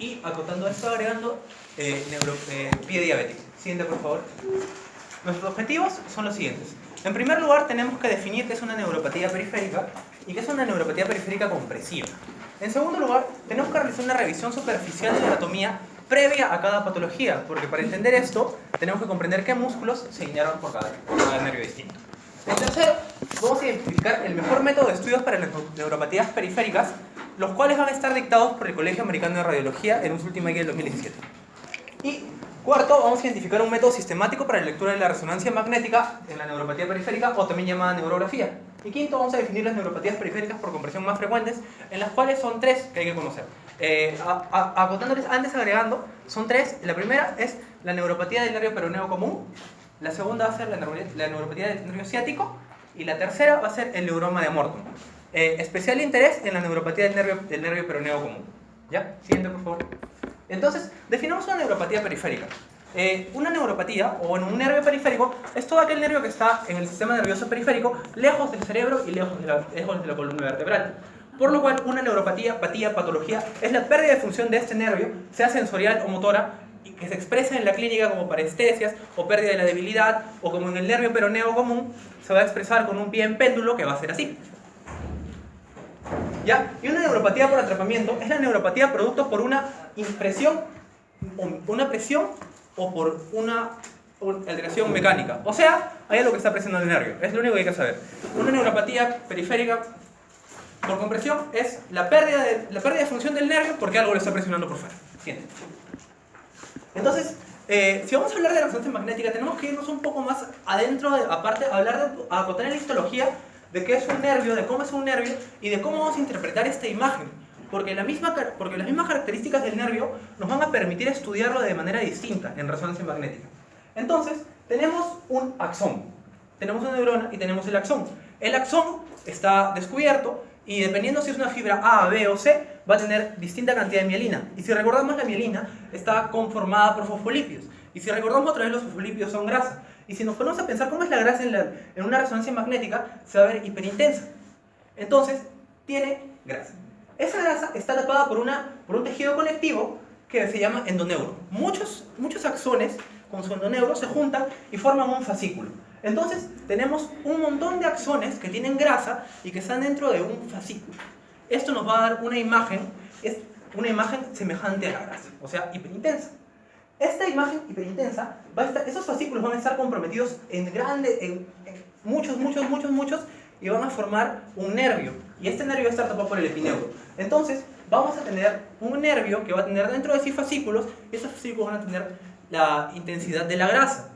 Y acotando esto, agregando pie diabético. Siguiente, por favor. Nuestros objetivos son los siguientes. En primer lugar, tenemos que definir qué es una neuropatía periférica y qué es una neuropatía periférica compresiva. En segundo lugar, tenemos que realizar una revisión superficial de la anatomía previa a cada patología, porque para entender esto, tenemos que comprender qué músculos se inervan por cada nervio distinto. En tercero, vamos a identificar el mejor método de estudios para las neuropatías periféricas, los cuales van a estar dictados por el Colegio Americano de Radiología en su última guía del 2017. Y cuarto, vamos a identificar un método sistemático para la lectura de la resonancia magnética en la neuropatía periférica, o también llamada neurografía. Y quinto, vamos a definir las neuropatías periféricas por compresión más frecuentes, en las cuales son tres que hay que conocer. Acotándoles, antes agregando, son tres. La primera es la neuropatía del nervio peroneo común, la segunda va a ser la neuropatía del nervio ciático, y la tercera va a ser el neuroma de Morton. Especial interés en la neuropatía del nervio peroneo común. ¿Ya? Siguiente, por favor. Entonces, definamos una neuropatía periférica. Una neuropatía, o en un nervio periférico, es todo aquel nervio que está en el sistema nervioso periférico, lejos del cerebro y lejos de la columna vertebral. Por lo cual, una neuropatía, patología, es la pérdida de función de este nervio, sea sensorial o motora, y que se expresa en la clínica como parestesias o pérdida de la debilidad, o como en el nervio peroneo común, se va a expresar con un pie en péndulo que va a ser así. ¿Ya? Y una neuropatía por atrapamiento es la neuropatía producto por una presión o por una alteración mecánica. O sea, hay algo que está presionando el nervio. Es lo único que hay que saber. Una neuropatía periférica por compresión es la pérdida de función del nervio porque algo lo está presionando por fuera. ¿Entiendes? Entonces, si vamos a hablar de la resonancia magnética, tenemos que irnos un poco más adentro, aparte, acotar en la histología de qué es un nervio, de cómo es un nervio y de cómo vamos a interpretar esta imagen. Porque las mismas características del nervio nos van a permitir estudiarlo de manera distinta en resonancia magnética. Entonces, tenemos un axón. Tenemos una neurona y tenemos el axón. El axón está descubierto y dependiendo si es una fibra A, B o C, va a tener distinta cantidad de mielina. Y si recordamos, la mielina está conformada por fosfolípidos. Y si recordamos otra vez, los fosfolípidos son grasa. Y si nos ponemos a pensar cómo es la grasa en una resonancia magnética, se va a ver hiperintensa. Entonces, tiene grasa. Esa grasa está tapada por un tejido conectivo que se llama endoneuro. Muchos axones con su endoneuro se juntan y forman un fascículo. Entonces, tenemos un montón de axones que tienen grasa y que están dentro de un fascículo. Esto nos va a dar una imagen semejante a la grasa, o sea, hiperintensa. Esta imagen hiperintensa, esos fascículos van a estar comprometidos en muchos, y van a formar un nervio. Y este nervio va a estar tapado por el epineuro. Entonces, vamos a tener un nervio que va a tener dentro de sí fascículos, y esos fascículos van a tener la intensidad de la grasa.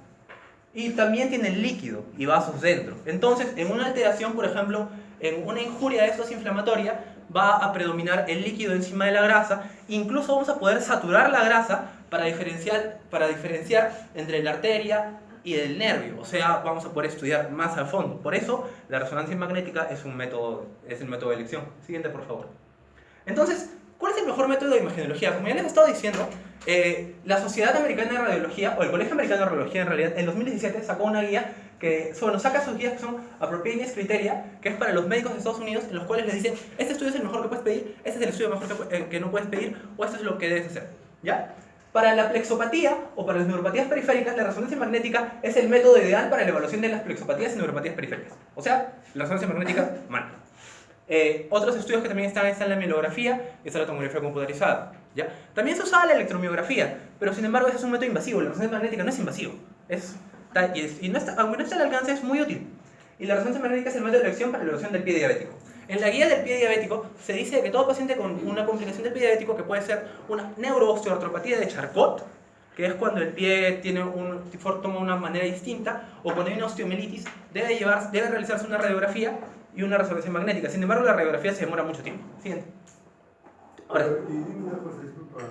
Y también tienen líquido y vasos dentro. Entonces, en una alteración, por ejemplo, en una injuria de estos inflamatoria, va a predominar el líquido encima de la grasa. Incluso vamos a poder saturar la grasa para diferenciar entre la arteria y el nervio. O sea, vamos a poder estudiar más a fondo. Por eso, la resonancia magnética es el método de elección. Siguiente, por favor. Entonces, ¿cuál es el mejor método de imagenología? Como ya les he estado diciendo, la Sociedad Americana de Radiología, o el Colegio Americano de Radiología en realidad, en 2017 sacó una guía saca sus guías que son Appropriateness Criteria, que es para los médicos de Estados Unidos, en los cuales les dicen, este estudio es el mejor que puedes pedir, este es el estudio mejor que no puedes pedir, o esto es lo que debes hacer. ¿Ya? Para la plexopatía, o para las neuropatías periféricas, la resonancia magnética es el método ideal para la evaluación de las plexopatías y neuropatías periféricas. O sea, la resonancia magnética, mal. Otros estudios que también están la mielografía y está la tomografía computarizada. ¿Ya? También se usaba la electromiografía, pero sin embargo ese es un método invasivo. La resonancia magnética no es invasivo. Aunque no está al alcance, es muy útil. Y la resonancia magnética es el método de elección para la evaluación del pie diabético. En la guía del pie diabético se dice que todo paciente con una complicación del pie diabético, que puede ser una neuroosteoartropatía de Charcot, que es cuando el pie toma una manera distinta, o cuando hay una osteomielitis, debe realizarse una radiografía y una resonancia magnética. Sin embargo, la radiografía se demora mucho tiempo. Siguiente. Ahora. Y dime una cosa, disculpa.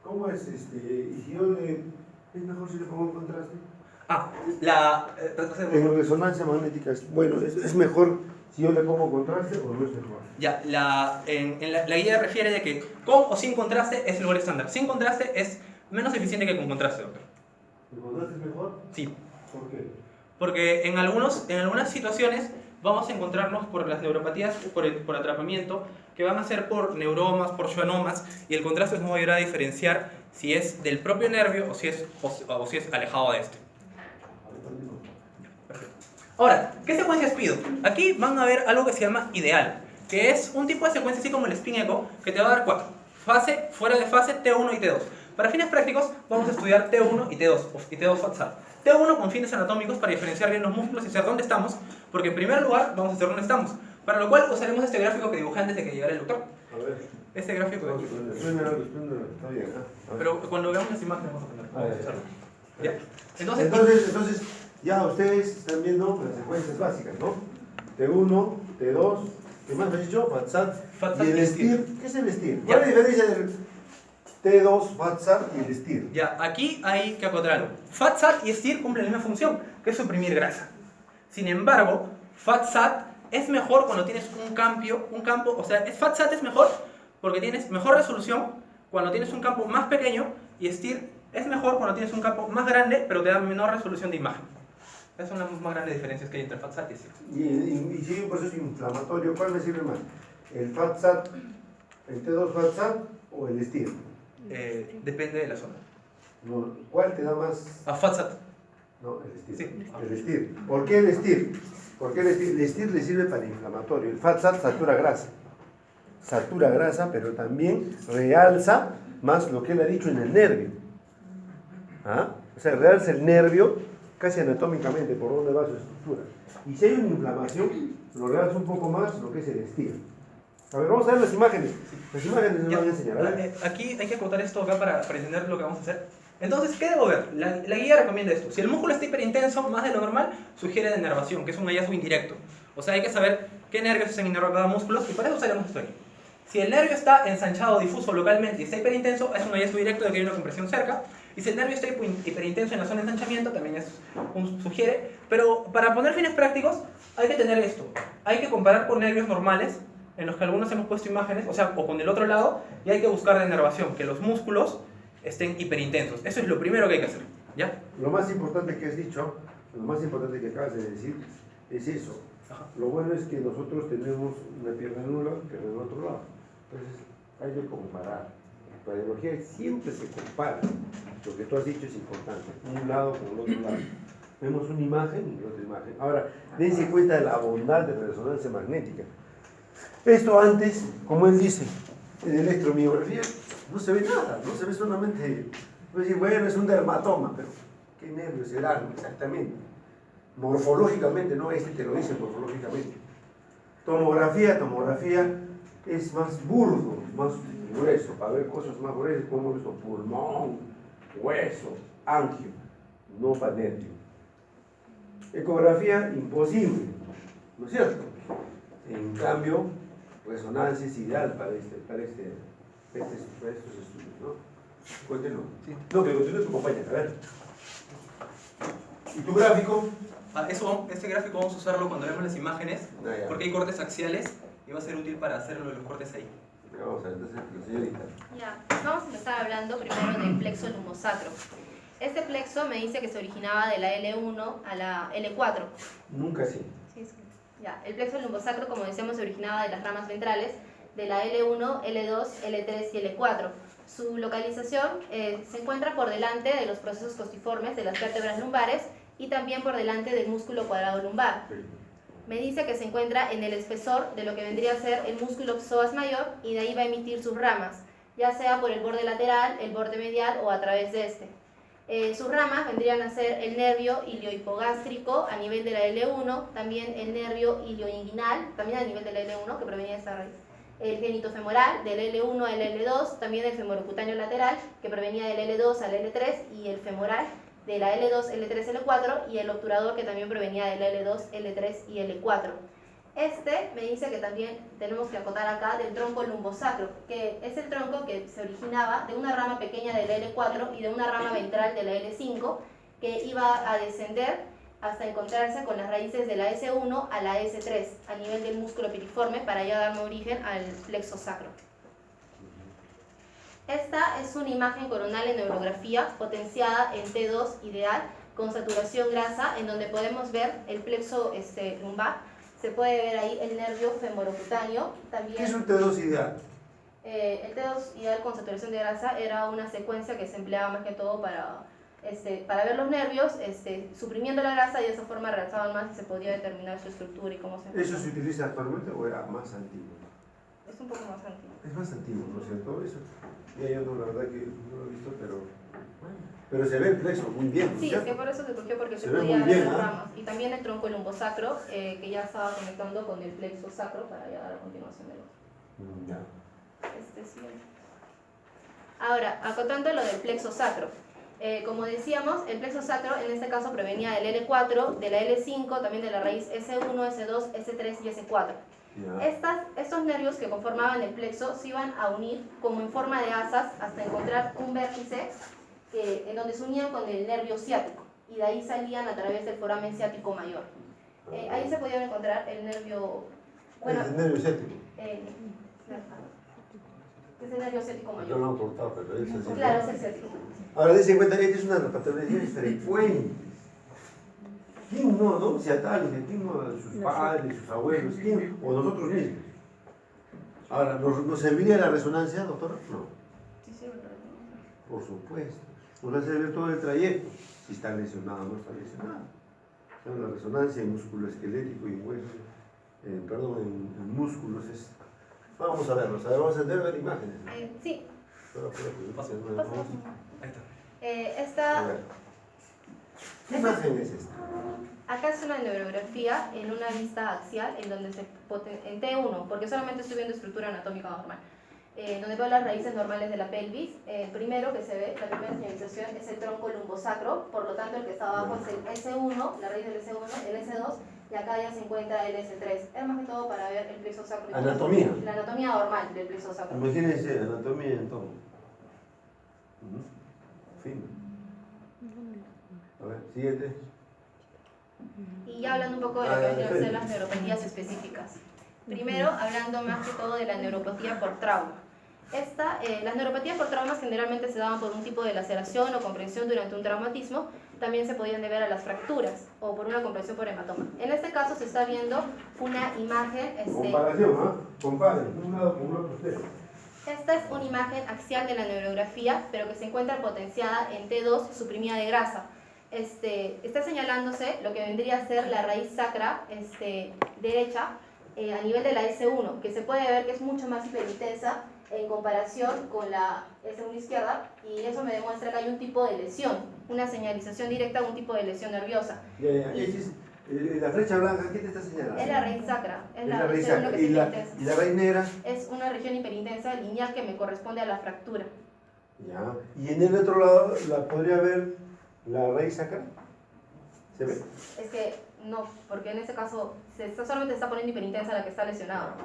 ¿Cómo es y si yo es mejor si le pongo un contraste? En resonancia magnética, es mejor si yo le pongo contraste o no es mejor. Ya, la guía refiere de que con o sin contraste es el gol estándar. Sin contraste es menos eficiente que con contraste, doctor. ¿El contraste es mejor? Sí. ¿Por qué? Porque en algunas situaciones vamos a encontrarnos por las neuropatías por atrapamiento, que van a ser por neuromas, por schwannomas, y el contraste nos va a ayudar a diferenciar si es del propio nervio o si es alejado de este. Ahora, ¿qué secuencias pido? Aquí van a ver algo que se llama ideal, que es un tipo de secuencia así como el spin echo, que te va a dar 4. Fase, fuera de fase, T1 y T2. Para fines prácticos vamos a estudiar T1 y T2 FAT-SAT. T1 con fines anatómicos para diferenciar bien los músculos y saber dónde estamos, porque en primer lugar vamos a saber dónde estamos, para lo cual usaremos este gráfico que dibujé antes de que llegara el doctor. A ver. Este gráfico de aquí. Está bien, ¿ah? Pero cuando veamos las imágenes vamos a aprender. ¿Ya? Entonces, ya ustedes están viendo las secuencias básicas, ¿no? T1, T2, ¿qué más me has dicho? FAT-SAT. ¿Y el STIR? ¿Qué es el STIR? ¿Cuál es la diferencia del T2, FAT-SAT y el STIR? Ya, aquí hay que acotar algo. FAT-SAT y STIR cumplen la misma función, que es suprimir grasa. Sin embargo, FAT-SAT es mejor cuando tienes un campo, o sea, FAT-SAT es mejor porque tienes mejor resolución cuando tienes un campo más pequeño, y STIR es mejor cuando tienes un campo más grande, pero te da menor resolución de imagen. Esas son las más grandes diferencias que hay entre FAT-SAT y STIR. Y si hay un proceso inflamatorio, ¿cuál me sirve más? ¿El FAT-SAT, el T2 FAT-SAT o el STIR? Depende de la zona. No, ¿cuál te da más? A FAT-SAT. No, el STIR. Sí. El STIR. ¿Por qué el STIR? Porque el STIR le sirve para inflamatorio. El FAT-SAT satura grasa. Satura grasa, pero también realza más lo que él ha dicho en el nervio. ¿Ah? O sea, realza el nervio casi anatómicamente por donde va su estructura. Y si hay una inflamación, lo realza un poco más lo que es el STIR. A ver, vamos a ver las imágenes. Las imágenes nos van a enseñar. A ver. Aquí hay que acotar esto acá para entender lo que vamos a hacer. Entonces, ¿qué debo ver? La guía recomienda esto. Si el músculo está hiperintenso, más de lo normal, sugiere denervación, que es un hallazgo indirecto. O sea, hay que saber qué nervios están inervados cada músculo, y para eso usaremos esto aquí. Si el nervio está ensanchado, difuso localmente y está hiperintenso, es un hallazgo directo de que hay una compresión cerca. Y si el nervio está hiperintenso en la zona de ensanchamiento, también sugiere. Pero para poner fines prácticos, hay que tener esto. Hay que comparar con nervios normales, en los que algunos hemos puesto imágenes, o con el otro lado, y hay que buscar denervación, que los músculos estén hiperintensos. Eso es lo primero que hay que hacer, ¿ya? Lo más importante que has dicho, lo más importante que acabas de decir, es eso. Ajá. Lo bueno es que nosotros tenemos una pierna en un lado y pierna en otro lado. Entonces, hay que comparar. En radiología siempre se compara. Lo que tú has dicho es importante. Un lado con el otro lado. Vemos una imagen y otra imagen. Ahora, dense cuenta de la bondad de la resonancia magnética. Esto antes, como él dice, en electromiografía no se ve nada, no se ve solamente, puede decir, bueno, es un dermatoma, pero ¿qué nervio será exactamente? Morfológicamente, no, te lo dice morfológicamente. Tomografía es más burdo, más grueso, para ver cosas más gruesas, como esto, pulmón, hueso, angio, no para nervio. Ecografía, imposible, ¿no es cierto? En cambio, resonancia es ideal para estos estudios, ¿no? Cuéntenlo. Sí. No, que continúe tu compañera, a ver. ¿Y tu gráfico? Este gráfico vamos a usarlo cuando veamos las imágenes, Ya. porque hay cortes axiales y va a ser útil para hacerlo de los cortes ahí. Vamos a ver, entonces, la señorita. Ya, vamos a empezar hablando primero del plexo lumbosacro. Este plexo me dice que se originaba de la L1 a la L4. Nunca sí. Sí. Ya, el plexo lumbosacro, como decíamos, se originaba de las ramas ventrales de la L1, L2, L3 y L4. Su localización se encuentra por delante de los procesos costiformes de las vértebras lumbares y también por delante del músculo cuadrado lumbar. Sí. Me dice que se encuentra en el espesor de lo que vendría a ser el músculo psoas mayor, y de ahí va a emitir sus ramas, ya sea por el borde lateral, el borde medial o a través de este. Sus ramas vendrían a ser el nervio iliohipogástrico a nivel de la L1, también el nervio ilioinguinal, también a nivel de la L1, que provenía de esta raíz, el genitofemoral del L1 al L2, también el femorocutáneo lateral, que provenía del L2 al L3, y el femoral de la L2, L3, L4, y el obturador, que también provenía del L2, L3 y L4. Me dice que también tenemos que acotar acá del tronco lumbosacro, que es el tronco que se originaba de una rama pequeña de la L4 y de una rama ventral de la L5, que iba a descender hasta encontrarse con las raíces de la S1 a la S3, a nivel del músculo piriforme, para ya darme origen al plexo sacro. Esta es una imagen coronal en neurografía potenciada en T2 ideal con saturación grasa, en donde podemos ver el plexo lumbar se puede ver ahí el nervio femoroputáneo. También, ¿Qué es un T2 ideal? el T2 ideal con saturación de grasa era una secuencia que se empleaba más que todo para ver los nervios, suprimiendo la grasa, y de esa forma realzaban más y se podía determinar su estructura y cómo se ¿Eso se utiliza actualmente o era más antiguo? Es un poco más antiguo. Es más antiguo, ¿no es cierto? Eso. Ya yo no, la verdad que no lo he visto, pero se ve el plexo muy bien, ¿no es Sí, es cierto? que por eso se escogió, porque se Se ve podía muy ver bien, las ¿ah? ramas. Y también el tronco lumbosacro, que ya estaba conectando con el plexo sacro para ya dar a continuación del otro. Ya. Siguiente. Ahora, acotando lo del plexo sacro. Como decíamos, el plexo sacro en este caso provenía del L4, de la L5, también de la raíz S1, S2, S3 y S4. Ya. Estos nervios que conformaban el plexo se iban a unir como en forma de asas hasta encontrar un vértice en donde se unían con el nervio ciático, y de ahí salían a través del foramen ciático mayor. Ahí se podía encontrar el nervio, bueno, Es el nervio ciático. es el nervio ciático Yo mayor. no lo he cortado, pero es así. Claro, es el ciático. Ahora, dense cuenta que esta es una de las patologías frecuentes. ¿Quién no, no? Si a tal, ¿quién no? Sus padres, sus abuelos, ¿quién? O nosotros mismos. Ahora, ¿nos serviría la resonancia, doctora? No. Sí, sí, verdad. Por supuesto. Nos va a servir todo el trayecto. Si está lesionado o no está lesionado. O sea, la resonancia en músculo esquelético y en hueso, en músculos es... Vamos a verlos, vamos a ver imágenes. Sí. Paso. Ahí está. Esta, A ver. ¿Qué imagen es esta? acá es una neurografía en una vista axial en donde en T1, porque solamente estoy viendo estructura anatómica normal, donde veo las raíces normales de la pelvis. El primero que se ve, la primera señalización, es el tronco lumbosacro, por lo tanto el que está abajo es el S1, la raíz del S1, el S2, y acá ya se encuentra el S3. Es más que todo para ver el plexo sacro. Anatomía. La anatomía normal del plexo sacro. Imagínense, anatomía en tomo. Fino. A ver, siguiente. Y ya hablando un poco de lo que vendrían a ser las neuropatías específicas. Primero, hablando más que todo de la neuropatía por trauma. Las neuropatías por traumas generalmente se daban por un tipo de laceración o comprensión durante un traumatismo. También se podían deber a las fracturas o por una comprensión por hematoma. En este caso se está viendo una imagen... Comparación, ¿ah? Comparen, un lado con el otro usted. Esta es una imagen axial de la neurografía, pero que se encuentra potenciada en T2 suprimida de grasa. Está señalándose lo que vendría a ser la raíz sacra derecha a nivel de la S1, que se puede ver que es mucho más hiperintensa en comparación con la S1 izquierda, y eso me demuestra que hay un tipo de lesión, una señalización directa a un tipo de lesión nerviosa. La flecha blanca, ¿qué te está señalando? Es la raíz sacra, es la raíz S1 sacra. que es ¿Y hiperintensa. la raíz negra? Es una región hiperintensa lineal que me corresponde a la fractura. Ya. Y en el otro lado, ¿la podría ver la raíz sacra? ¿Se ve? Es que no, porque en ese caso solamente se está poniendo hiperintensa la que está lesionada.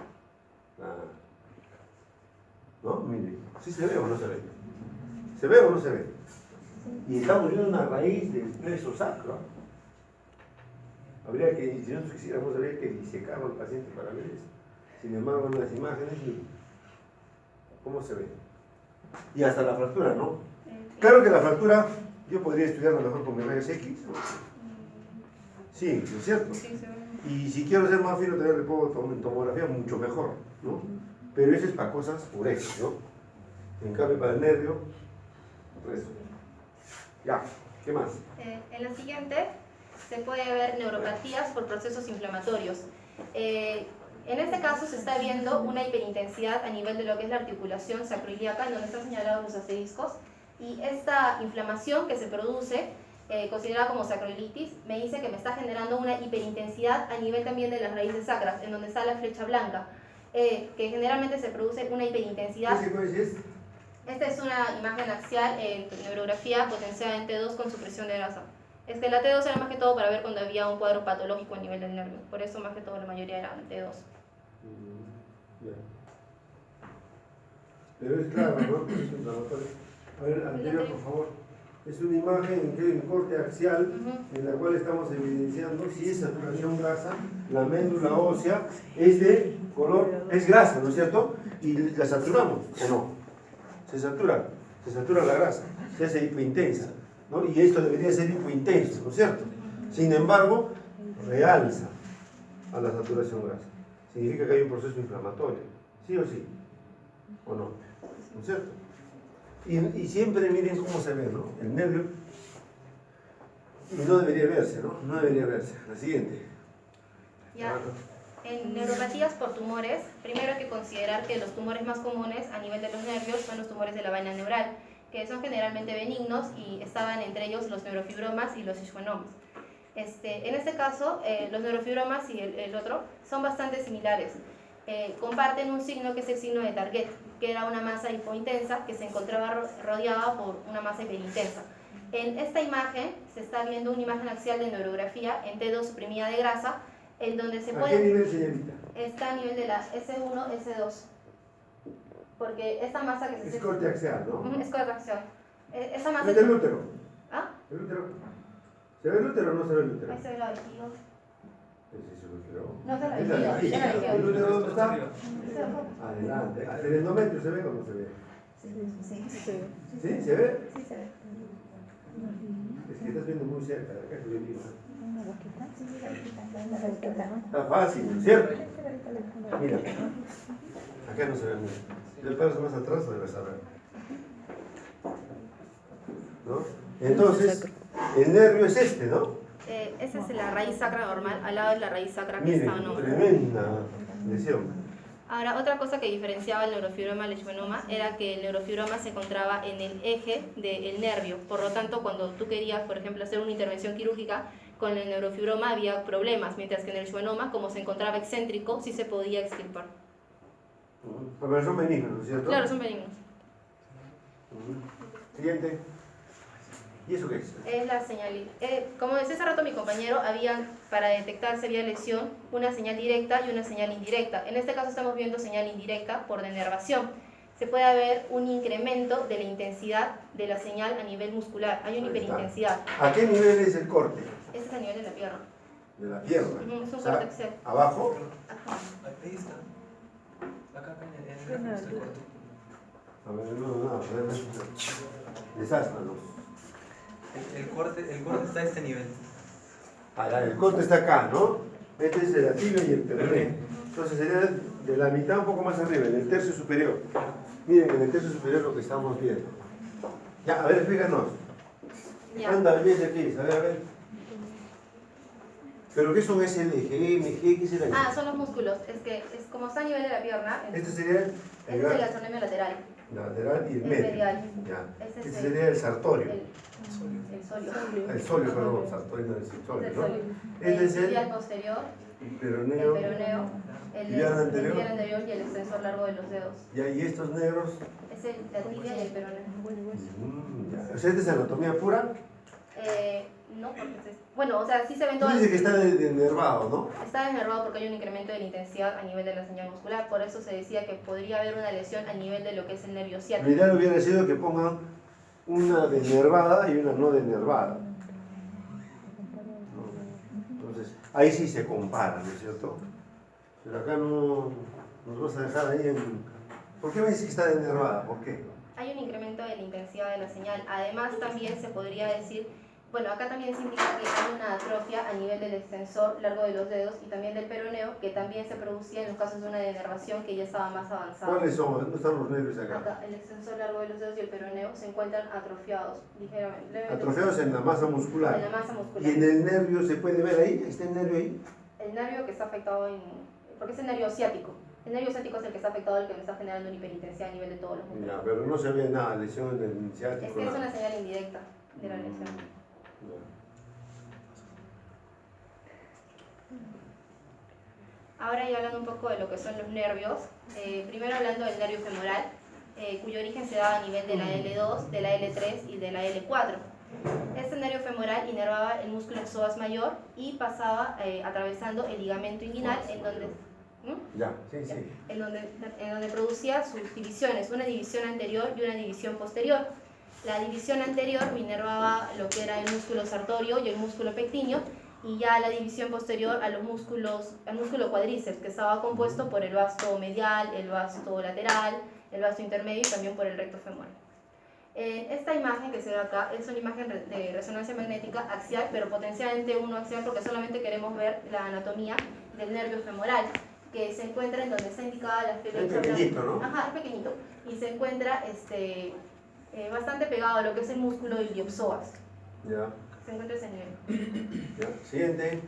Ah. ¿No? Mire, ¿sí se ve o no se ve? ¿Se ve o no se ve? Y estamos viendo una raíz del plexo sacro. Habría que, si nosotros quisiéramos, habría que disecarlo al paciente para ver eso. Sin embargo, en las imágenes, ¿cómo se ve? Y hasta la fractura, ¿no? Claro que la fractura, yo podría estudiarla mejor con mi rayos X. Sí, ¿no es cierto? Sí, se ve. Y si quiero ser más fino, también le puedo tomar tomografía mucho mejor, ¿no? Pero eso es para cosas forenses, ¿no? En cambio, para el nervio, pues eso. Ya, ¿qué más? En la siguiente se puede ver neuropatías por procesos inflamatorios. En este caso se está viendo una hiperintensidad a nivel de lo que es la articulación sacroiliaca, en donde están señalados los asteriscos, y esta inflamación que se produce, considerada como sacroilitis, me dice que me está generando una hiperintensidad a nivel también de las raíces sacras, en donde está la flecha blanca, que generalmente se produce una hiperintensidad. ¿Qué secuencia es? Esta es una imagen axial en neurografía potenciada en T2 con supresión de grasa. La T2 era más que todo para ver cuando había un cuadro patológico a nivel del nervio, por eso más que todo la mayoría eran T2. Ya. Pero es claro, ¿no? Es inflamatorio. A ver, anterior, por favor. Es una imagen en corte axial en la cual estamos evidenciando si es saturación grasa, la médula ósea es de color, es grasa, ¿no es cierto? Y la saturamos, ¿o no? Se satura la grasa, se hace hipointensa, ¿no? Y esto debería ser hipointenso, ¿no es cierto? Sin embargo, realza. a la saturación grasa. Significa que hay un proceso inflamatorio, ¿sí o sí? ¿O no? ¿No es cierto? Y siempre miren cómo se ve, ¿no? El nervio, y no debería verse, ¿no? No debería verse. La siguiente. Ya. En neuropatías por tumores, primero hay que considerar que los tumores más comunes a nivel de los nervios son los tumores de la vaina neural, que son generalmente benignos y estaban entre ellos los neurofibromas y los schwannomas. En este caso, los neurofibromas y el otro son bastante similares. Comparten un signo que es el signo de Target, que era una masa hipointensa que se encontraba rodeada por una masa hiperintensa. En esta imagen se está viendo una imagen axial de neurografía en T2 suprimida de grasa, en donde se puede... ¿A qué nivel, señorita? Está a nivel de la S1, S2. Porque esta masa que se... Es corte axial, ¿no? Es corte axial. Esa masa... ¿Es el útero? ¿Ah? ¿El útero? ¿Se ve el útero o no se ve el útero? Ahí se ve la vejiga. ¿Es el útero? No se la ¿Es vejiga, vejiga? es la vejiga. ¿El útero dónde está? Esa es la foto. Adelante. ¿El endometrio se ve o no se ve? Sí, ¿Sí? ¿Se ve? sí se ve. Es que estás viendo muy cerca de acá que yo digo. Una boquita, sí, la boquita. Está fácil, ¿cierto? Mira, acá no se ve mucho. Si el paso más atrás, debes saber. ¿No? Entonces, el nervio es este, ¿no? Esa es la raíz sacra normal, al lado de la raíz sacra que Miren, está no. tremenda lesión. Ahora, otra cosa que diferenciaba el neurofibroma del schwannoma era que el neurofibroma se encontraba en el eje del nervio. Por lo tanto, cuando tú querías, por ejemplo, hacer una intervención quirúrgica, con el neurofibroma había problemas, mientras que en el schwannoma, como se encontraba excéntrico, sí se podía extirpar. Pero son benignos, ¿no es cierto? Claro, son benignos. Siguiente. ¿Y eso qué es? Es la señal. Como decía hace rato mi compañero, para detectar si había lesión, una señal directa y una señal indirecta. En este caso estamos viendo señal indirecta por denervación. Se puede ver un incremento de la intensidad de la señal a nivel muscular. Hay una hiperintensidad. ¿A qué nivel es el corte? Ese es a nivel de la pierna. De la pierna. Es un O sea, corte axial. ¿abajo? Ajá. Ahí está. Acá en el gráfico está el corte. A ver, no, desástranos. El corte está a este nivel. Ahora, el corte está acá, ¿no? Este es el tibia y el peroné. Entonces sería de la mitad un poco más arriba, en el tercio superior. Miren, en el tercio superior lo que estamos viendo. Ya, a ver, explícanos. Ya. Anda, bien aquí, a ver. ¿Pero qué son SLG, MG, qué será? Ah, son los músculos. Es como está a nivel de la pierna. Este sería Este es el astronemio lateral. lateral y el El medio. medial. Ya. Este es Este el- sería el sartorio. El solio. El solio, perdón, sartorio no es el solio, El ¿no? solio. Este es tibial el posterior, el peroneo. peroneo, el Tibial el anterior. tibial anterior y el extensor largo de los dedos. Ya, y estos negros. Es la tibia y el peroneo. Ya. O sea, ¿esta es anatomía pura? No, porque bueno, o sea, sí se ven Tú todas. dices que está denervado, ¿no? Está denervado porque hay un incremento de la intensidad a nivel de la señal muscular. Por eso se decía que podría haber una lesión a nivel de lo que es el nervio Lo ciático. ideal hubiera sido que pongan una denervada y una no denervada. ¿No? Entonces, ahí sí se compara, ¿no es cierto? Pero acá no nos vas a dejar ahí en... ¿Por qué me dices que está denervada? ¿Por qué? Hay un incremento de la intensidad de la señal. Además, también se podría decir, bueno, acá también se indica que hay una atrofia a nivel del extensor largo de los dedos y también del peroneo, que también se producía en los casos de una denervación que ya estaba más avanzada. ¿Cuáles son? ¿Dónde están los nervios acá? Acá, el extensor largo de los dedos y el peroneo se encuentran atrofiados, ligeramente. levemente. Atrofiados en la masa muscular. En la masa muscular. ¿Y en el nervio se puede ver ahí? ¿Está el nervio ahí? El nervio que está afectado porque es el nervio ciático. El nervio ciático es el que está afectado, el que me está generando una hiperintensidad a nivel de todos los músculos. Ya, pero no se ve nada, lesión en el Es ciático. que es nada. una señal indirecta de la lesión. Ya. Ahora ya hablando un poco de lo que son los nervios, primero hablando del nervio femoral, cuyo origen se daba a nivel de la L2, de la L3 y de la L4. Este nervio femoral inervaba el músculo psoas mayor y pasaba atravesando el ligamento inguinal en donde... Ya, sí. En donde producía sus divisiones, una división anterior y una división posterior. La división anterior inervaba lo que era el músculo sartorio y el músculo pectíneo, y ya la división posterior al músculo cuádriceps, que estaba compuesto por el vasto medial, el vasto lateral, el vasto intermedio y también por el recto femoral. Esta imagen que se ve acá es una imagen de resonancia magnética axial, pero potencialmente uno axial porque solamente queremos ver la anatomía del nervio femoral, que se encuentra en donde está indicada la flecha. Es pequeñito, ¿no? Ajá, es pequeñito. Y se encuentra bastante pegado a lo que es el músculo iliopsoas. Ya, Se encuentra ese nivel. ya. Siguiente.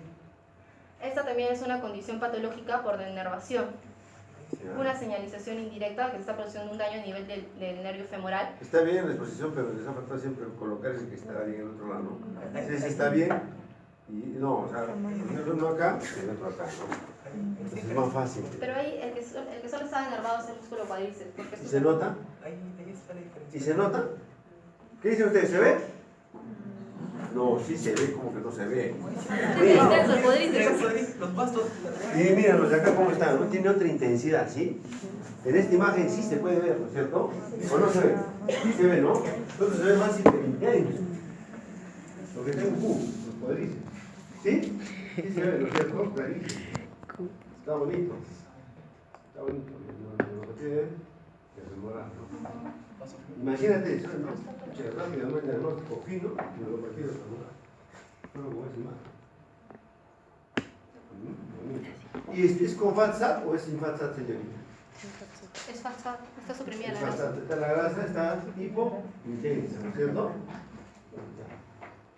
Esta también es una condición patológica por denervación. Ya. Una señalización indirecta que está produciendo un daño a nivel del nervio femoral. Está bien la exposición, pero les ha faltado siempre colocar el que estará bien el otro lado, ¿no? Ese está bien. Y no, o sea, ponerlo uno acá y el otro acá, ¿no? Entonces es más fácil. Pero ahí el que solo está denervado es el músculo cuádriceps. Porque ¿Y se nota? Ahí está la diferencia. ¿Y se nota? ¿Qué dicen ustedes? ¿Se ve? No, sí se ve, como que no se ve. Muy intenso el cuádriceps. Los bastos. Y míralos acá cómo están, ¿no? Tiene otra intensidad, ¿sí? En esta imagen sí se puede ver, ¿no es cierto? ¿O no se ve? Sí se ve, ¿no? Entonces se ve más intenso. Porque tengo los cuadríceps. ¿Sí? Sí se ve, ¿no es cierto? Clarísimo. Está bonito. Está bonito. Lo que tiene que rememorar, ¿no? Imagínate eso, ¿no? Que rápidamente el diagnóstico fino y lo partido celular. Solo con esa imagen. ¿Y es con FATSAT o es sin FATSAT, señorita? Es FATSAT, está suprimida la Es grasa. FATSAT, está la grasa, está tipo intensa, ¿no es cierto?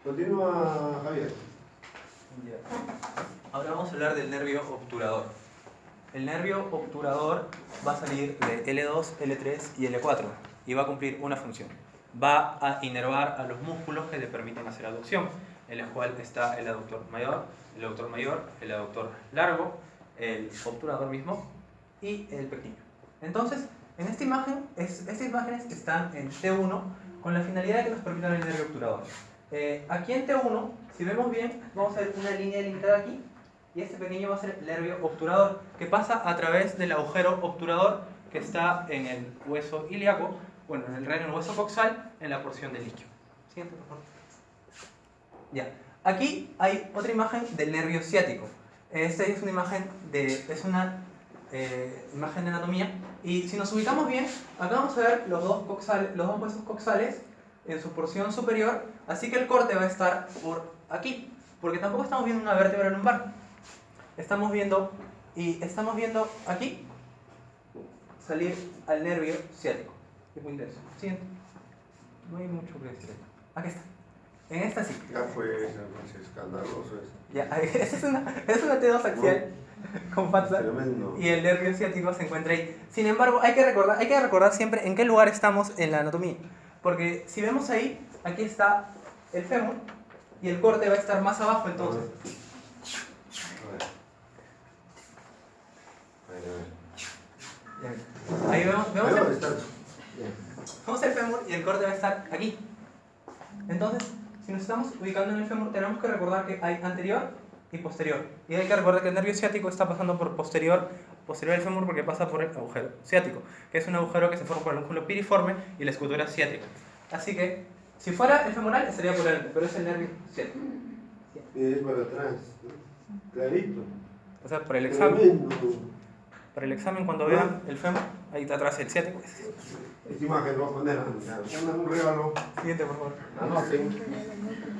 Continúa, Javier. Ahora vamos a hablar del nervio obturador. El nervio obturador va a salir de L2, L3 y L4 y va a cumplir una función. Va a inervar a los músculos que le permiten hacer aducción, en el cual está el aductor mayor, el aductor largo, el obturador mismo y el pequeño. Entonces, en esta imagen, estas imágenes están en T1 con la finalidad de que nos permitan el nervio obturador. Aquí en T1, si vemos bien, vamos a ver una línea delimitada aquí y este pequeño va a ser el nervio obturador que pasa a través del agujero obturador que está en el hueso ilíaco, bueno, en el hueso coxal, en la porción del isquio. Siguiente, por favor. Ya. Aquí hay otra imagen del nervio ciático. Esta es una imagen imagen de anatomía y si nos ubicamos bien, acá vamos a ver los dos huesos coxales en su porción superior, así que el corte va a estar por aquí, porque tampoco estamos viendo una vértebra lumbar. Estamos viendo aquí salir al nervio ciático. Es muy intenso. Siguiente. No hay mucho que decir. Aquí está. En esta sí. Ya fue escandaloso eso. Ya, esa es una T2 axial con FATSAT Tremendo. y el nervio ciático se encuentra ahí. Sin embargo, hay que recordar siempre en qué lugar estamos en la anatomía. Porque si vemos ahí, aquí está el fémur y el corte va a estar más abajo entonces. Ahí vemos el fémur y el corte va a estar aquí. Entonces, si nos estamos ubicando en el fémur, tenemos que recordar que hay anterior y posterior. Y hay que recordar que el nervio ciático está pasando por posterior del fémur porque pasa por el agujero ciático, que es un agujero que se forma por el músculo piriforme y la escultura ciática. Así que, si fuera el femoral, estaría por delante, pero es el nervio ciático. Es para atrás, ¿no? Clarito. O sea, por el examen. Tremendo. Para el examen, cuando vean el fémur, ahí está atrás el ciático. Esta imagen lo voy a poner un regalo. Siguiente, por favor. Anoten.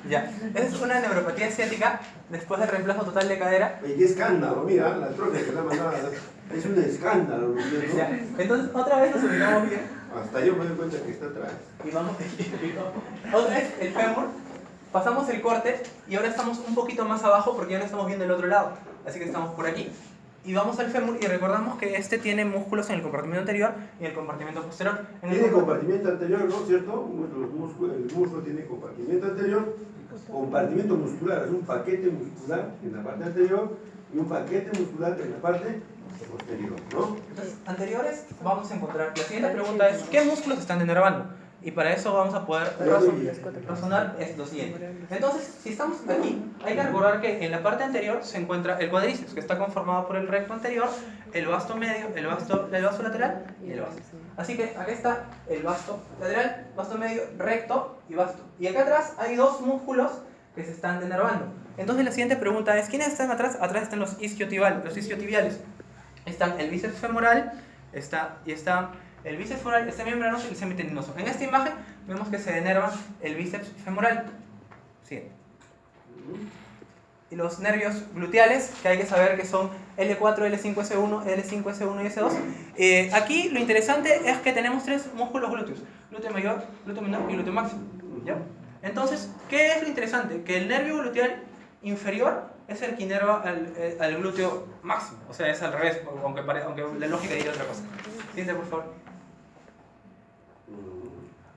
Ya. Esa es una neuropatía ciática después del reemplazo total de cadera. Oye, qué escándalo, mira, la troca que la mandaba. Es un escándalo, ¿no? Ya. Entonces, otra vez nos ubicamos bien. Hasta yo me doy cuenta que está atrás. Y vamos. Otra vez el fémur. Pasamos el corte y ahora estamos un poquito más abajo porque ya no estamos viendo el otro lado. Así que estamos por aquí. Y vamos al fémur y recordamos que este tiene músculos en el compartimento anterior y en el compartimento posterior. Tiene compartimento anterior, ¿no? ¿Cierto? El músculo tiene compartimento anterior, compartimento muscular, es un paquete muscular en la parte anterior y un paquete muscular en la parte posterior, ¿no? Entonces, anteriores vamos a encontrar. La siguiente pregunta es: ¿qué músculos están denervando? Y para eso vamos a poder razonar es lo siguiente. Entonces, si estamos aquí, hay que recordar que en la parte anterior se encuentra el cuádriceps, que está conformado por el recto anterior, el vasto medio, el vasto lateral y el vasto. Así que acá está el vasto lateral, vasto medio, recto y vasto. Y acá atrás hay dos músculos que se están denervando. Entonces la siguiente pregunta es: ¿quiénes están atrás? Atrás están los isquiotibiales. Están el bíceps femoral, está el bíceps femoral, el semimembranoso y el semitendinoso. En esta imagen vemos que se denerva el bíceps femoral. Siguiente. los nervios gluteales, que hay que saber que son L4, L5S1, L5S1 y S2. Aquí lo interesante es que tenemos tres músculos glúteos: glúteo mayor, glúteo menor y glúteo máximo, ¿ya? Entonces, ¿qué es lo interesante? Que el nervio gluteal inferior es el que inerva al glúteo máximo. O sea, es al revés, aunque la lógica diga otra cosa. Siguiente, por favor.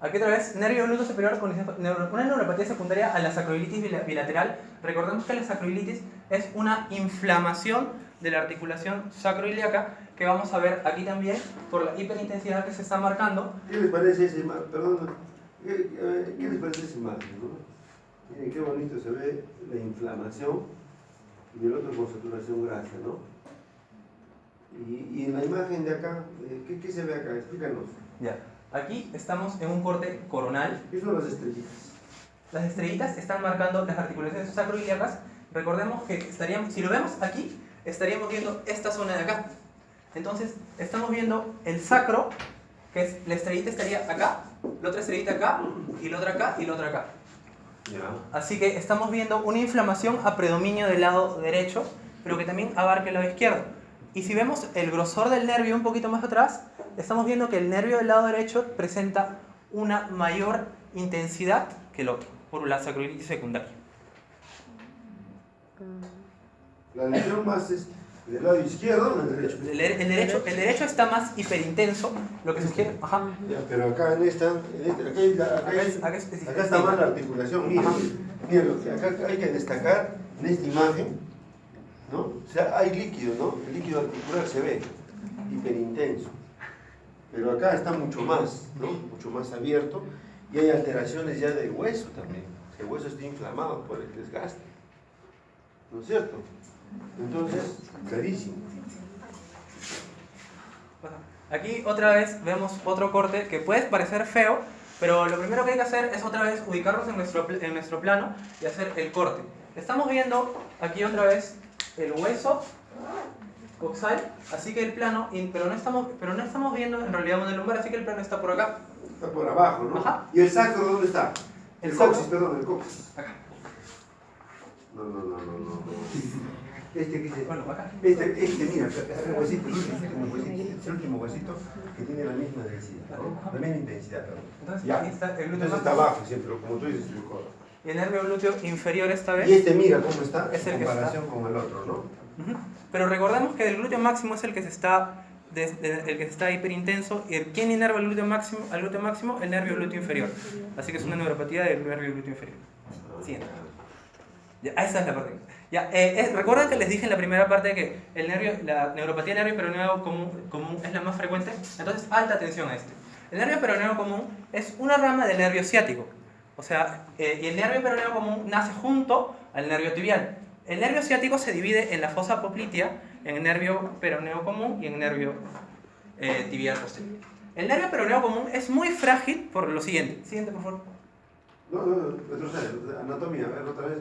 Aquí otra vez, nervio glúteo superior con una neuropatía secundaria a la sacroilitis bilateral. Recordemos que la sacroilitis es una inflamación de la articulación sacroiliaca, que vamos a ver aquí también por la hiperintensidad que se está marcando. ¿Qué les parece esa imagen? Perdón, ¿qué les parece esa imagen, no? Miren qué bonito se ve la inflamación y el otro con saturación grasa, ¿no? Y en la imagen de acá, ¿qué se ve acá? Explícanos. Ya. Aquí estamos en un corte coronal. ¿Qué son las estrellitas? Las estrellitas están marcando las articulaciones sacroiliacas. Recordemos que si lo vemos aquí, estaríamos viendo esta zona de acá. Entonces, estamos viendo el sacro, que es la estrellita estaría acá, la otra estrellita acá, y la otra acá, y la otra acá. Ya. Así que estamos viendo una inflamación a predominio del lado derecho, pero que también abarca el lado izquierdo. Y si vemos el grosor del nervio un poquito más atrás, estamos viendo que el nervio del lado derecho presenta una mayor intensidad que el otro, por la sacroilitis secundaria. La lesión más es del lado izquierdo o del derecho. El derecho está más hiperintenso, lo que sugiere. Ajá. Ya, pero acá en esta acá está mal la articulación. Mira, mira, lo que acá hay que destacar en esta imagen, ¿no? O sea, hay líquido, ¿no? El líquido articular se ve hiperintenso. Pero acá está mucho más, ¿no? Mucho más abierto, y hay alteraciones ya del hueso también. El hueso está inflamado por el desgaste, ¿no es cierto? Entonces, clarísimo. Bueno, aquí otra vez vemos otro corte que puede parecer feo, pero lo primero que hay que hacer es otra vez ubicarnos en nuestro plano y hacer el corte. Estamos viendo aquí otra vez el hueso coxal, así que el plano, pero no estamos viendo en realidad una lumbar, así que el plano está por acá. Está por abajo, ¿no? Ajá. ¿Y el sacro dónde está? El coxis, sacro. perdón, el coxis. Acá. No. Este que dice, Bueno, acá. mira, el huesito, el último huesito que tiene la misma densidad, ¿no? La misma intensidad, perdón. Entonces Ya. aquí está el glúteo Entonces está máximo. abajo siempre, como tú dices, el codo. Y el nervio glúteo inferior esta vez. Y este mira cómo está Es el en que comparación con el otro, ¿no? Ujú. Pero recordemos que el glúteo máximo es el que se está hiperintenso. ¿Y quién inerva al glúteo máximo? El nervio glúteo inferior. Así que es una neuropatía del nervio glúteo inferior. Siguiente. Ya, esa es la parte. Ya, recuerdan que les dije en la primera parte que la neuropatía del nervio peroneo común es la más frecuente. Entonces, alta atención a este. El nervio peroneo común es una rama del nervio ciático. O sea, y el nervio peroneo común nace junto al nervio tibial. El nervio ciático se divide en la fosa poplitea, en el nervio peroneo común y en el nervio tibial posterior. El nervio peroneo común es muy frágil por lo siguiente. Siguiente, por favor. No, retrocede, anatomía, a ver otra vez.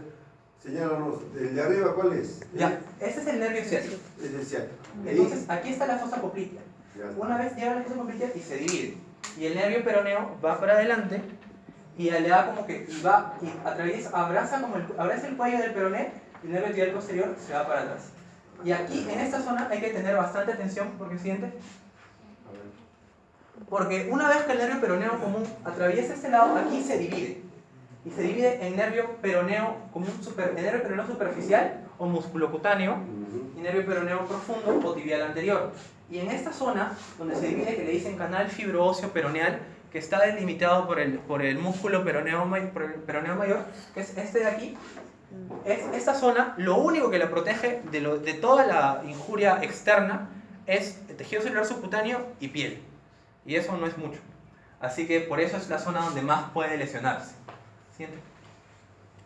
Señálanos, el de arriba, ¿cuál es? Ya, este es el nervio ciático. Es el ciático. Entonces, aquí está la fosa poplitea. Ya está. Una vez llega a la fosa poplitea y se divide. Y el nervio peroneo va para adelante y le da como que va y abraza el cuello del peroné y el nervio tibial posterior se va para atrás. Y aquí en esta zona hay que tener bastante atención porque siguiente. A ver. Porque una vez que el nervio peroneo común atraviesa este lado, aquí se divide. Y se divide en nervio peroneo común, en nervio peroneo superficial o musculocutáneo y nervio peroneo profundo o tibial anterior. Y en esta zona, donde se divide, que le dicen canal fibroóseo peroneal, que está delimitado por el músculo peroneo mayor, que es este de aquí, esta zona, lo único que la protege de toda la injuria externa es el tejido celular subcutáneo y piel. Y eso no es mucho. Así que por eso es la zona donde más puede lesionarse. Siguiente.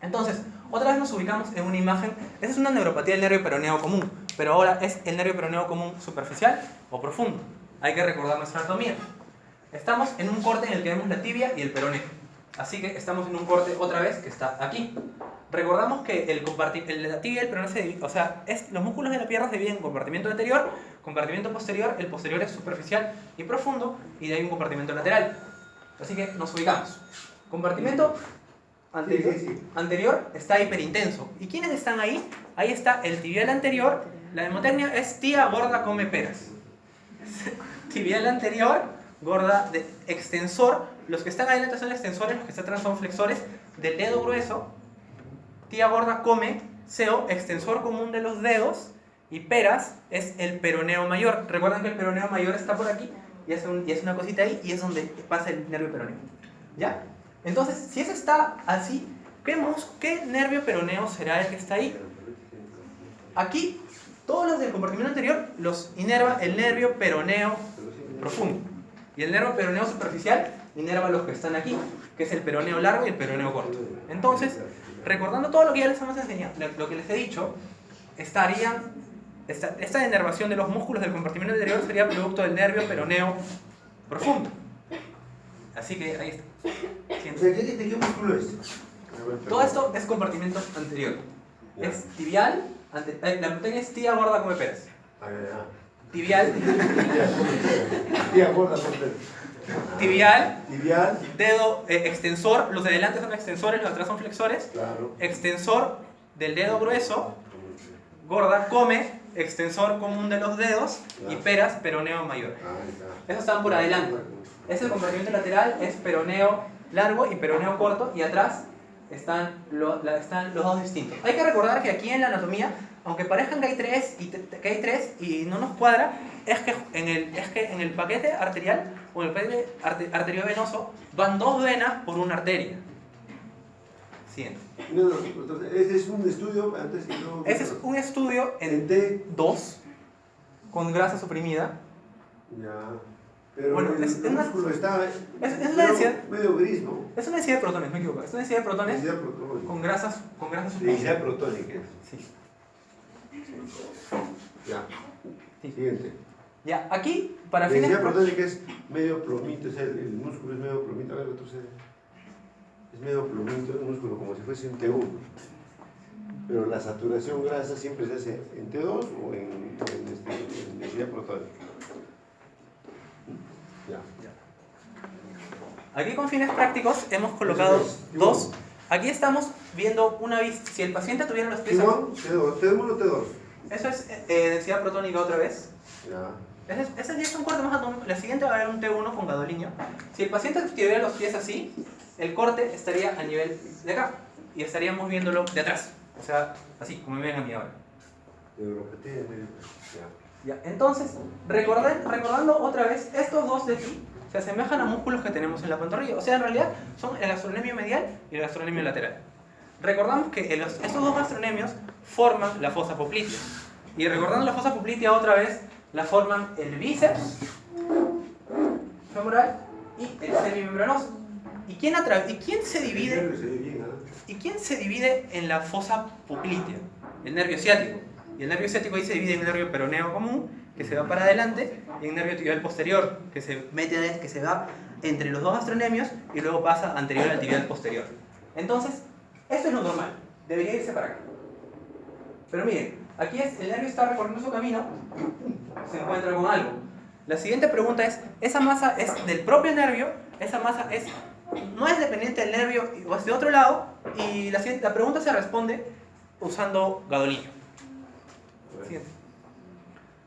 Entonces, otra vez nos ubicamos en una imagen. Esta es una neuropatía del nervio peroneo común, pero ahora es el nervio peroneo común superficial o profundo. Hay que recordar nuestra anatomía. Estamos en un corte en el que vemos la tibia y el peroné. Así que estamos en un corte otra vez que está aquí. Recordamos que la tibia y el peroné los músculos de la pierna se dividen en compartimento anterior, compartimento posterior. El posterior es superficial y profundo, y de ahí un compartimento lateral. Así que nos ubicamos. Compartimento anterior, Sí, sí, sí. anterior está hiperintenso. ¿Y quiénes están ahí? Ahí está el tibial anterior. La mnemotecnia es tía gorda come peras. Tibial anterior, gorda de extensor. Los que están adelante son extensores, los que están atrás son flexores del dedo grueso. Tía gorda come, seo, extensor común de los dedos. Y peras es el peroneo mayor. Recuerdan que el peroneo mayor está por aquí y es una cosita ahí y es donde pasa el nervio peroneo. ¿Ya? Entonces, si eso está así, ¿qué nervio peroneo será el que está ahí? Aquí, todos los del compartimento anterior los inerva el nervio peroneo profundo. Y el nervio peroneo superficial inerva los que están aquí, que es el peroneo largo y el peroneo corto. Entonces, recordando todo lo que ya les hemos enseñado, lo que les he dicho, esta inervación de los músculos del compartimento anterior sería producto del nervio peroneo profundo. Así que ahí está. ¿De qué músculo es? Todo esto es compartimento anterior. Ya. Es tibial, la montaña es tía gorda come peras. Ah, ya. Tibial, Tía gorda, ponte. tibial, Tibial. dedo extensor, los de adelante son extensores, los de atrás son flexores. Claro. Extensor del dedo grueso, gorda come, extensor común de los dedos y peras, peroneo mayor. Ahí está. Esos están por adelante. Es el compartimento lateral, es peroneo largo y peroneo corto, y atrás están los dos distintos. Hay que recordar que aquí en la anatomía, aunque parezcan que hay tres y no nos cuadra, es que en el paquete arterial o en el paquete arteriovenoso van dos venas por una arteria. Siguiente. No, entonces, ese es un estudio antes y luego. Ese es un estudio en En T. dos con grasa suprimida. Ya. Pero Bueno, el es una- músculo está es una densidad. medio gris, ¿no? Es una densidad de protones, me equivoco. Es una densidad de protones Densidad protónica. con grasas suprimidas. Densidad protónica. Sí. Ya. Sí. Siguiente. Ya, aquí, para La fines... densidad protónica es medio plomito, o sea, el músculo es medio plomito. A ver, retrocede. Es medio plomito el músculo, como si fuese un T1. Pero la saturación grasa siempre se hace en T2 o en densidad protónica. Ya. Aquí con fines prácticos hemos colocado Eso es. dos. Aquí estamos viendo una vista. Si el paciente tuviera los pies... T1, T2, T1 o T2. Eso es densidad protónica otra vez. Ya. Ese ya es un corte más atómico. La siguiente va a haber un T1 con gadolinio. Si el paciente tuviera los pies así, el corte estaría a nivel de acá. Y estaríamos viéndolo de atrás. O sea, así, como me ven a mí ahora. Ya. Ya, entonces, recordando otra vez, estos dos de aquí se asemejan a músculos que tenemos en la pantorrilla. O sea, en realidad son el gastrocnemio medial y el gastrocnemio lateral. Recordamos que estos dos gastronemios forman la fosa poplitea. Y recordando la fosa poplitea otra vez, la forman el bíceps femoral y el semimembranoso. ¿Y quién se divide? Se ve bien, ¿ah? ¿Y quién se divide en la fosa poplitea? El nervio ciático. Y el nervio ciático ahí se divide en el nervio peroneo común, que se va para adelante, y en el nervio tibial posterior, que se va entre los dos gastronemios y luego pasa anterior al tibial posterior. Entonces, esto es lo normal. Debería irse para acá. Pero miren, aquí el nervio está recorriendo su camino, se encuentra con algo. La siguiente pregunta es, ¿esa masa es del propio nervio? ¿Esa masa no es dependiente del nervio o es de otro lado? Y la pregunta se responde usando gadolinio. Siguiente.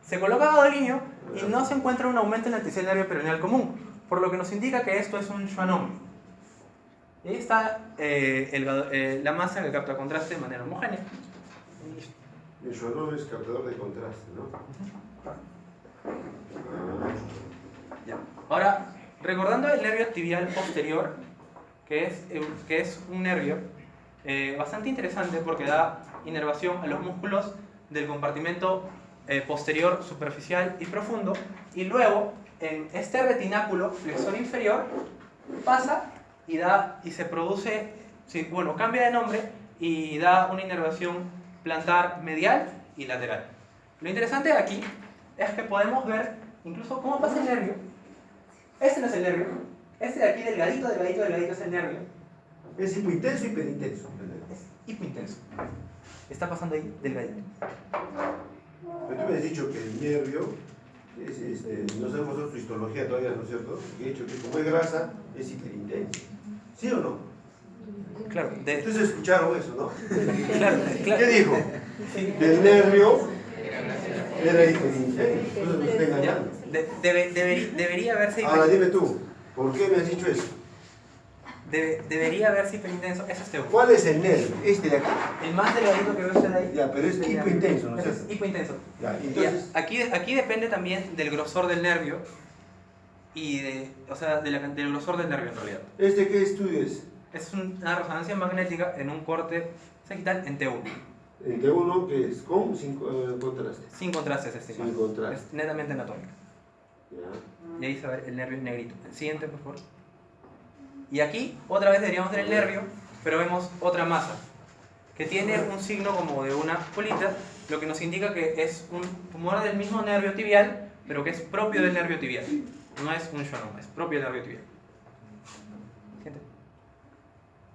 Se coloca gadolinio y no se encuentra un aumento en la tensión nervio peroneal común, por lo que nos indica que esto es un schwannoma. Y ahí está la masa que capta contraste de manera homogénea. El schwannoma es captador de contraste, ¿no? Ya. Ahora, recordando el nervio tibial posterior, que es un nervio bastante interesante porque da inervación a los músculos del compartimento posterior, superficial y profundo, y luego en este retináculo flexor inferior pasa y se produce, cambia de nombre y da una inervación plantar medial y lateral. Lo interesante de aquí es que podemos ver incluso cómo pasa el nervio. Este no es el nervio, este de aquí delgadito es el nervio. Es hipointenso y hiperintenso. Es hipointenso. Está pasando ahí delgadito. Pero tú me has dicho que el nervio, no sabemos su histología todavía, ¿no es cierto? Y he dicho que como es grasa, es hiperintenso. ¿Sí o no? Claro, Ustedes escucharon eso, ¿no? claro, ¿Qué dijo? Que el nervio era hiperintensor. Entonces me está engañando. Debería verse Ahora dime tú, ¿por qué me has dicho eso? debería verse hiperintenso. Eso es T1. ¿Cuál es el nervio? Este de aquí. El más delgadito que ve usted ahí. Ya, pero es hipointenso, ¿no es Ese es cierto? hipointenso. Ya, entonces, Aquí depende también del grosor del nervio y o sea, del grosor del nervio en realidad. ¿este qué estudio es? Es una resonancia magnética en un corte sagital en T1. El T1 que es con sin contraste. Sin contrastes este Sin contraste. Es netamente anatómico. Ya. Y ahí se va el nervio en negrito. El siguiente, por favor. Y aquí, otra vez deberíamos ver el nervio, pero vemos otra masa, que tiene un signo como de una bolita, lo que nos indica que es un tumor del mismo nervio tibial, pero que es propio del nervio tibial. No es un schwannoma, es propio del nervio tibial. Siguiente.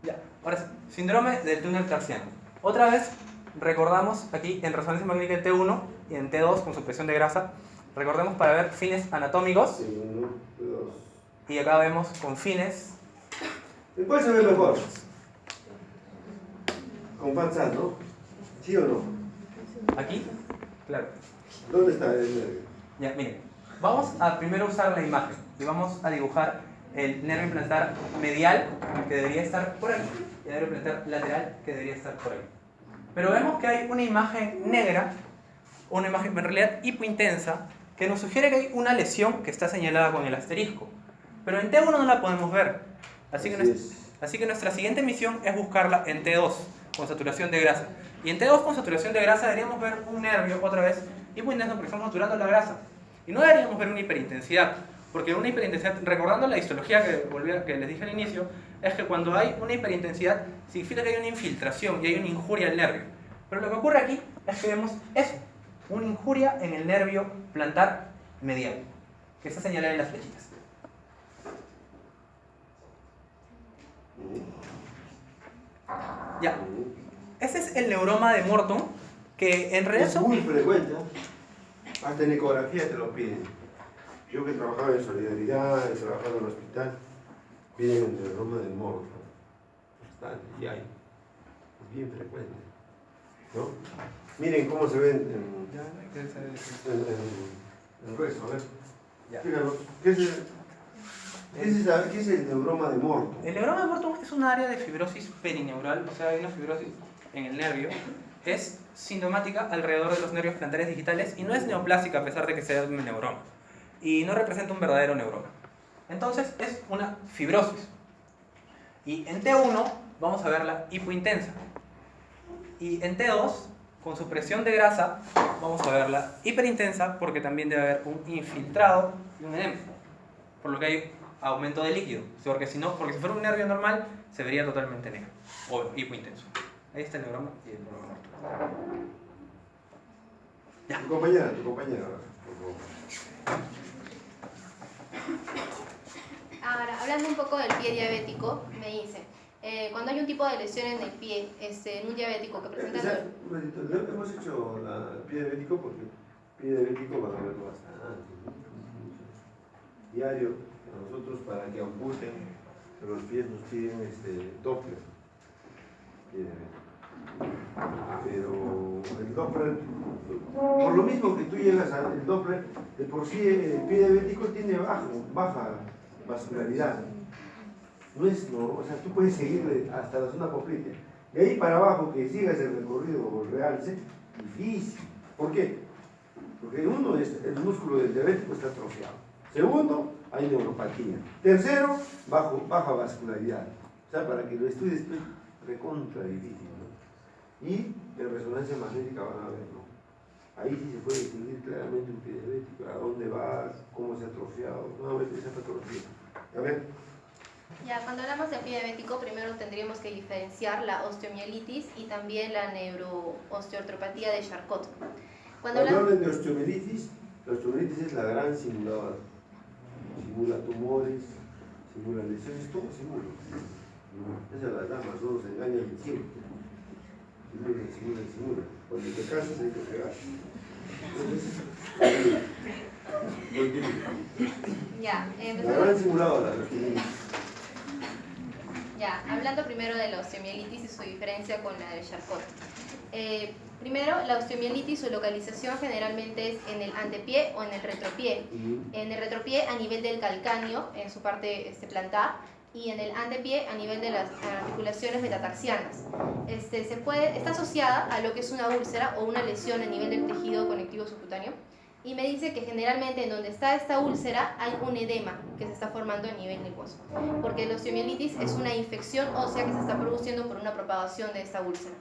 Ya, ahora sí. Síndrome del túnel tarsiano. Otra vez, recordamos aquí en resonancia magnética en T1 y en T2 con supresión de grasa, recordemos para ver fines anatómicos, Sí, 1, 2. y acá vemos con fines. ¿Cuál se ve mejor? Con panza, ¿no? ¿Sí o no? Aquí, claro. ¿Dónde está el nervio? Ya, miren. Vamos a primero usar la imagen y vamos a dibujar el nervio implantar medial, que debería estar por aquí, y el nervio implantar lateral, que debería estar por ahí. Pero vemos que hay una imagen negra, una imagen en realidad hipointensa, que nos sugiere que hay una lesión que está señalada con el asterisco. Pero en T1 no la podemos ver. Así que nuestra siguiente misión es buscarla en T2, con saturación de grasa. Y en T2 con saturación de grasa deberíamos ver un nervio, otra vez, hipointenso porque estamos saturando la grasa. Y no deberíamos ver una hiperintensidad, porque una hiperintensidad, recordando la histología que les dije al inicio, es que cuando hay una hiperintensidad significa que hay una infiltración y hay una injuria al nervio. Pero lo que ocurre aquí es que vemos eso, una injuria en el nervio plantar medial, que está señalada en las flechitas. Ya, ese es el neuroma de Morton, que en realidad Es muy frecuente, ¿eh? Hasta en ecografía te lo piden. Yo que trabajaba en Solidaridad, he trabajado en el hospital, piden el neuroma de Morton. Bastante, y hay. Es bien frecuente, ¿no? Miren cómo se ven en el hueso, a ver. Ya. Fíjanos, ¿qué es el neuroma de Morton? El neuroma de Morton es un área de fibrosis perineural, o sea, hay una fibrosis en el nervio. Es sintomática alrededor de los nervios plantares digitales y no es neoplásica a pesar de que sea un neuroma. Y no representa un verdadero neuroma. Entonces es una fibrosis. Y en T1 vamos a verla hipointensa. Y en T2, con supresión de grasa, vamos a verla hiperintensa porque también debe haber un infiltrado y un edema. Por lo que hay aumento de líquido. Porque si fuera un nervio normal, se vería totalmente negro o hipointenso. Ahí está el neuroma y el neuroma muerto. Ya. Tu compañera, por favor. Ahora, hablando un poco del pie diabético, me dice, cuando hay un tipo de lesión en el pie, en un diabético que presenta... Hemos hecho el pie diabético porque el pie diabético va a verlo bastante. Diario, a nosotros para que amputen los pies nos piden Doppler. Pie diabético. Pero el Doppler, por lo mismo que tú llegas al Doppler, de por sí el pie diabético tiene baja vascularidad. No es, no, o sea, tú puedes seguirle hasta la zona poplitea. De ahí para abajo, que sigas el recorrido o el realce, difícil. ¿Por qué? Porque uno, el músculo del diabético está atrofiado. Segundo, hay neuropatía. Tercero, baja vascularidad. O sea, para que lo estudies, es recontra difícil, ¿no? Y en resonancia magnética van a verlo. Ahí sí se puede distinguir claramente un pie diabético, a dónde va, cómo se ha atrofiado, nuevamente esa patología. A ver. Ya, cuando hablamos de pie diabético, primero tendríamos que diferenciar la osteomielitis y también la neuroosteoartropatía de Charcot. Cuando hablan de osteomielitis, la osteomielitis es la gran simuladora. Simula tumores, simula lesiones, todo simula. Esas las damas, no nos engañan siempre. Simula. Cuando te casas hay que pegar. Ya, la gran simuladora, la osteomielitis. Ya, hablando primero de la osteomielitis y su diferencia con la del Charcot. Primero, la osteomielitis, su localización generalmente es en el antepié o en el retropié. En el retropié a nivel del calcáneo, en su parte plantar, y en el antepié a nivel de las articulaciones metatarsianas. Está asociada a lo que es una úlcera o una lesión a nivel del tejido conectivo subcutáneo. Y me dice que generalmente en donde está esta úlcera hay un edema que se está formando a nivel del hueso. Porque la osteomielitis es una infección ósea que se está produciendo por una propagación de esta úlcera.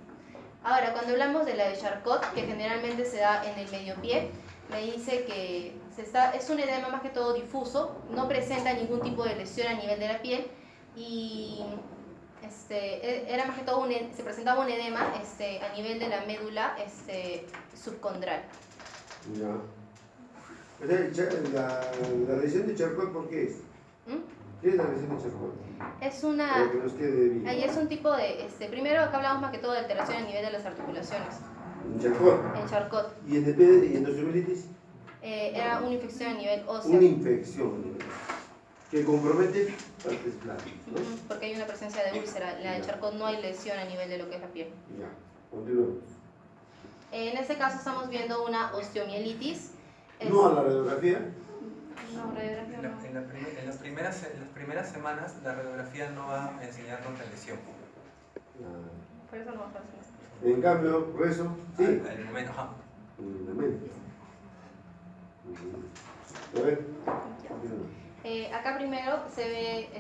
Ahora, cuando hablamos de la de Charcot, que generalmente se da en el medio pie, me dice que es un edema más que todo difuso, no presenta ningún tipo de lesión a nivel de la piel y era más que todo se presentaba un edema a nivel de la médula subcondral. Ya. O sea, la lesión de Charcot, ¿por qué es? ¿Qué es la lesión de Charcot? Es una... Para que nos quede bien. Ahí es un tipo de... primero acá hablamos más que todo de alteración a nivel de las articulaciones. En Charcot. En Charcot. ¿Y en EPD y en osteomielitis? Era una infección a nivel óseo. Una infección que compromete partes planas, ¿no? Porque hay una presencia de úlcera. En la de Charcot no hay lesión a nivel de lo que es la piel. Ya, continuemos. En este caso estamos viendo una osteomielitis. No a la radiografía. No, radiografía no. En las primeras semanas la radiografía no va a enseñarnos la lesión. Por eso no va a pasar. En cambio, rezo, sí. El momento, ajá. A ver, continúa. Acá primero se ve,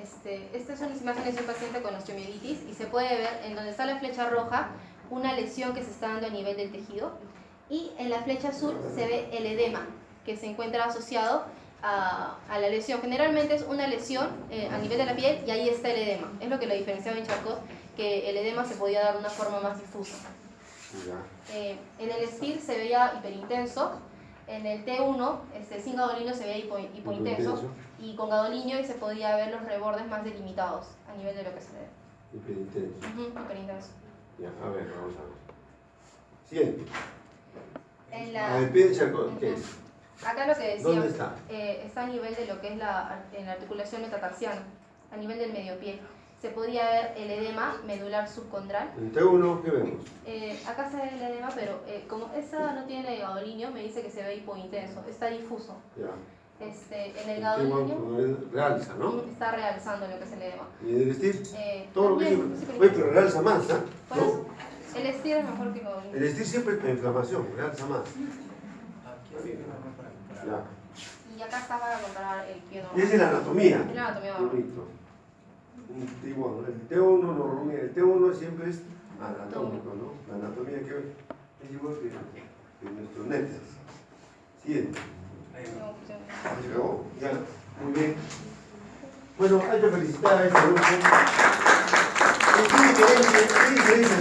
estas son las imágenes de un paciente con osteomielitis y se puede ver en donde está la flecha roja una lesión que se está dando a nivel del tejido y en la flecha azul se ve el edema que se encuentra asociado a la lesión. Generalmente es una lesión a nivel de la piel y ahí está el edema. Es lo que lo diferenciaba en Charcot, que el edema se podía dar de una forma más difusa. En el STIR se veía hiperintenso, en el T1 sin gadolinio se veía hipointenso y con gadolinio y se podía ver los rebordes más delimitados a nivel de lo que se ve. Hiperintenso. Hiperintenso. Ya, a ver, vamos a ver. Siguiente. En El pie de Charcot, ¿qué es? Acá lo que decía, ¿Dónde está? Está a nivel de lo que es en la articulación metatarsiana, a nivel del medio pie. Se podía ver el edema medular subcondral. En T1, ¿qué vemos? Acá se ve el edema, pero como esa no tiene gadolinio, me dice que se ve hipointenso, está difuso. Ya. En el gadolinio realza, ¿no? está realzando lo que es el edema. ¿Y en el STIR? Todo lo que también, dice. Oye, pero realza más, ¿ah? Por eso, el STIR es mejor que el gadolinio. El STIR siempre es inflamación, realza más. Ya. Y acá está para comparar el pie Y normal. esa es la anatomía. Es la anatomía. Bonito. El T1 el T1 siempre es anatómico, ¿no? La anatomía que es igual que nuestros netes. Siguiente. Se acabó. Ya, muy bien. Bueno, hay que felicitar a este grupo. Es diferente